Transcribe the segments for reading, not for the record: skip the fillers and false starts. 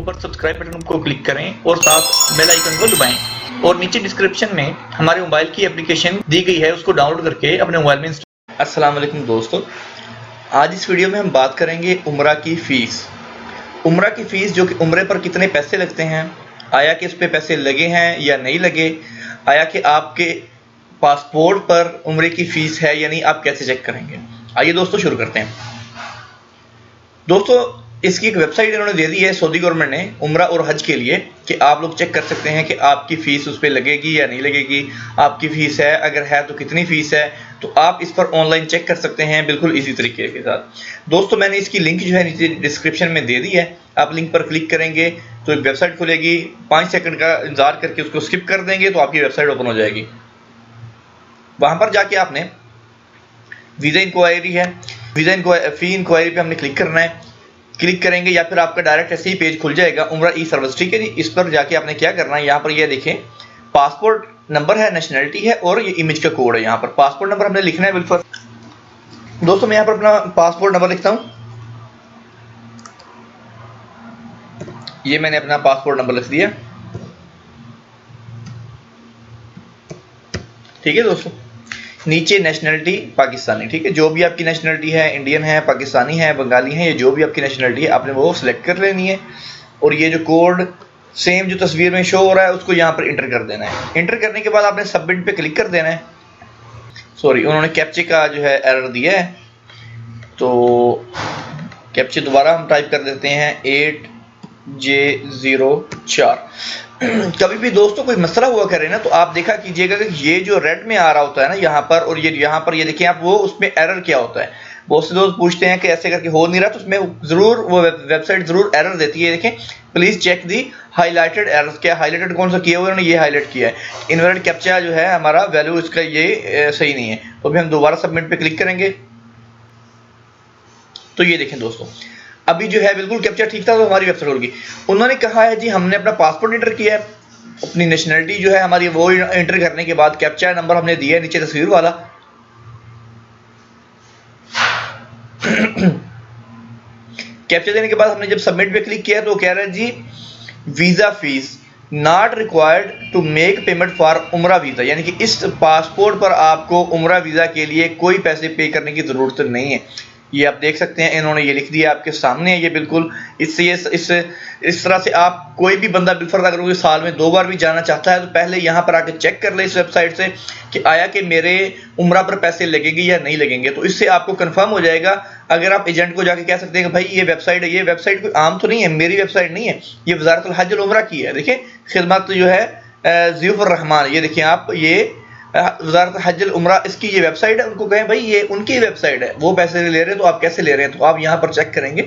ऊपर subscribe button को click करें और साथ बेल आइकन को दबाएं और नीचे डिस्क्रिप्शन में हमारे मोबाइल की एप्लीकेशन दी गई है, उसको डाउनलोड करके अपने मोबाइल में इंस्टॉल। अस्सलाम वालेकुम दोस्तों, आज इस वीडियो में हम बात करेंगे उम्रा की फ़ीस। उम्रा की फ़ीस जो कि उम्रे पर कितने पैसे लगते हैं, आया कि इस पे पैसे लगे हैं या नहीं लगे, आया कि आपके पासपोर्ट पर उम्रे की फ़ीस है यानी आप कैसे चेक करेंगे। आइए दोस्तों शुरू करते हैं। दोस्तों इसकी एक वेबसाइट इन्होंने दे दी है सऊदी गवर्नमेंट ने उम्रा और हज के लिए कि आप लोग चेक कर सकते हैं कि आपकी फ़ीस उस पर लगेगी या नहीं लगेगी, आपकी फ़ीस है, अगर है तो कितनी फ़ीस है, तो आप इस पर ऑनलाइन चेक कर सकते हैं बिल्कुल इजी तरीके के साथ। दोस्तों मैंने इसकी लिंक जो है नीचे डिस्क्रिप्शन में दे दी है, आप लिंक पर क्लिक करेंगे तो एक वेबसाइट खुलेगी, 5 सेकंड का इंतजार करके उसको स्किप कर देंगे तो आपकी वेबसाइट ओपन हो जाएगी। वहाँ पर जाके आपने वीज़ा इंक्वायरी है, फ़ी इंक्वायरी पे हमने क्लिक करना है। क्लिक करेंगे या फिर आपका डायरेक्ट ऐसे ही पेज खुल जाएगा उम्रा ई सर्विस, ठीक है जी। इस पर जाके आपने क्या करना है, यहाँ पर ये देखें पासपोर्ट नंबर है, नेशनैलिटी है और ये इमेज का कोड है। यहाँ पर पासपोर्ट नंबर हमने लिखना है बिल्कुल। दोस्तों मैं यहाँ पर अपना पासपोर्ट नंबर लिखता हूँ, ये मैंने अपना पासपोर्ट नंबर लिख दिया, ठीक है दोस्तों। नीचे नेशनैलिटी पाकिस्तानी, ठीक है, जो भी आपकी नेशनैलिटी है, इंडियन है, पाकिस्तानी है, बंगाली है, ये जो भी आपकी नेशनैलिटी है आपने वो सिलेक्ट कर लेनी है। और ये जो कोड सेम जो तस्वीर में शो हो रहा है उसको यहाँ पर इंटर कर देना है। इंटर करने के बाद आपने सबमिट पे क्लिक कर देना है। सॉरी, उन्होंने कैप्चे का जो है एरर दिया है, तो कैप्चे दोबारा हम टाइप कर देते हैं 8J04। कभी भी दोस्तों कोई मसला हुआ करे ना तो आप देखा कीजिएगा कि ये जो रेड में आ रहा होता है ना यहाँ पर, और ये यहाँ पर ये देखिए आप, वो उसमें एरर क्या होता है। बहुत से दोस्त पूछते हैं कि ऐसे करके हो नहीं रहा, तो उसमें जरूर वो वेबसाइट जरूर एरर देती है। देखें please check the highlighted errors, क्या हाईलाइटेड कौन सा किया हुआ है, उन्होंने ये हाईलाइट किया है इनवैलिड कैप्चा जो है हमारा वैल्यू इसका ये सही नहीं है। तो अभी हम दोबारा सबमिट पे क्लिक करेंगे तो ये देखें दोस्तों अभी जो है बिल्कुल कैप्चा ठीक था, तो हमारी वेबसाइट होगी। उन्होंने कहा है जी हमने अपना पासपोर्ट एंटर किया है, अपनी नेशनैलिटी जो है हमारी वो एंटर करने के बाद कैप्चा नंबर हमने दिया है नीचे तस्वीर वाला। कैप्चा देने के बाद हमने जब सबमिट पे क्लिक किया तो कह रहा है जी visa fees not required to make payment for उम्रा वीजा, यानी कि इस पासपोर्ट पर आपको उम्रा वीजा के लिए कोई पैसे पे करने की जरूरत नहीं है। ये आप देख सकते हैं इन्होंने ये लिख दिया आपके सामने है, ये बिल्कुल इससे इस तरह से आप कोई भी बंदा बिलफर्ज अगर वो साल में 2 बार भी जाना चाहता है तो पहले यहाँ पर आके चेक कर ले इस वेबसाइट से कि आया कि मेरे उम्रा पर पैसे लगेंगे या नहीं लगेंगे, तो इससे आपको कंफर्म हो जाएगा। अगर आप एजेंट को जाके कह सकते हैं कि भाई ये वेबसाइट है, ये वेबसाइट कोई आम तो नहीं है, मेरी वेबसाइट नहीं है, ये वज़ारतुल हज वल उम्रा की है। देखिए खिदमत जो है ज़ियूफ़ुर रहमान, ये देखिए आप, ये वज़ारत हज वल उम्रा इसकी ये वेबसाइट है। उनको कहें भाई ये उनकी वेबसाइट है, वो पैसे नहीं ले रहे तो आप कैसे ले रहे हैं, तो आप यहाँ पर चेक करेंगे।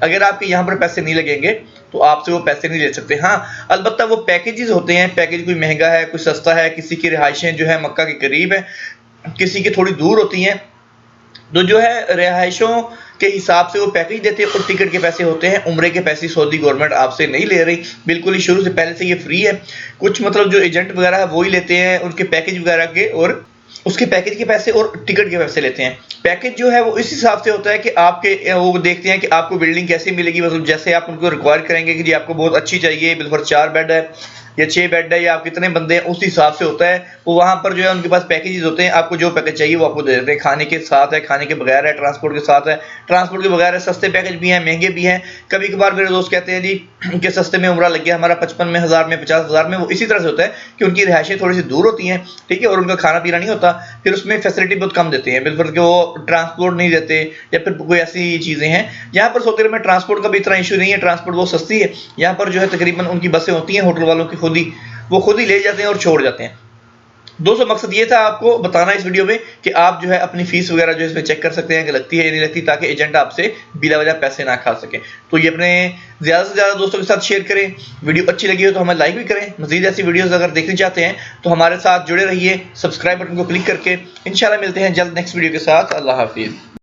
अगर आपके यहाँ पर पैसे नहीं लगेंगे तो आपसे वो पैसे नहीं ले सकते। हाँ अलबत्ता वो पैकेजेस होते हैं, पैकेज कोई महंगा है, कोई सस्ता है, किसी की रिहाइशें जो है मक्का के करीब है, किसी की थोड़ी दूर होती हैं, तो जो है रिहाइशों के हिसाब से वो पैकेज देते हैं और टिकट के पैसे होते हैं। उम्रे के पैसे सऊदी गवर्नमेंट आपसे नहीं ले रही, बिल्कुल ही शुरू से पहले से ये फ्री है। कुछ मतलब जो एजेंट वगैरह है वो ही लेते हैं उनके पैकेज वगैरह के, और उसके पैकेज के पैसे और टिकट के पैसे लेते हैं। पैकेज जो है वो इस हिसाब से होता है कि आपके वो देखते हैं कि आपको बिल्डिंग कैसे मिलेगी, मतलब जैसे आप उनको रिक्वायर करेंगे कि जी आपको बहुत अच्छी चाहिए, बिल्कुल 4 बेड है या 6 बेड है या आप कितने बंदे हैं, उस हिसाब से होता है। वो वहाँ पर जो है उनके पास पैकेजेस होते हैं, आपको जो पैकेज चाहिए वो आपको दे देते हैं। खाने के साथ है, खाने के बगैर है, ट्रांसपोर्ट के साथ है, ट्रांसपोर्ट के बगैर है, सस्ते पैकेज भी हैं, महंगे भी हैं। कभी कभार मेरे दोस्त कहते हैं जी कि सस्ते में उम्रा लग गया हमारा 55,000 में, 50,000 में, वो इसी तरह से होता है कि उनकी रिहाइशें थोड़ी सी दूर होती हैं, ठीक है, और उनका खाना पीना नहीं होता, फिर उसमें फैसिलिटी बहुत कम देते हैं, बिल्कुल कि वो ट्रांसपोर्ट नहीं देते या फिर कोई ऐसी चीज़ें हैं। यहाँ पर सऊदी अरब में ट्रांसपोर्ट का भी इतना इशू नहीं है, ट्रांसपोर्ट बहुत सस्ती है। यहाँ पर जो है तकरीबन उनकी बसें होती हैं होटल वालों की, वो खुद ही ले जाते हैं और छोड़ जाते हैं। दोस्तों मकसद ये था आपको बताना इस वीडियो में कि आप जो है अपनी फीस वगैरह जो है इसमें चेक कर सकते हैं कि लगती है या नहीं लगती, ताकि एजेंट आपसे बिला वजह पैसे ना खा सके। तो ये अपने ज़्यादा से ज़्यादा दोस्तों के साथ शेयर करें। वीडियो अच्छी लगी हो तो हमें लाइक भी करें। मज़ीद ऐसी वीडियोस अगर देखना चाहते हैं तो हमारे साथ जुड़े रहिए सब्सक्राइब बटन को क्लिक करके। इंशाल्लाह मिलते हैं जल्द नेक्स्ट वीडियो के साथ। अल्लाह हाफिज़।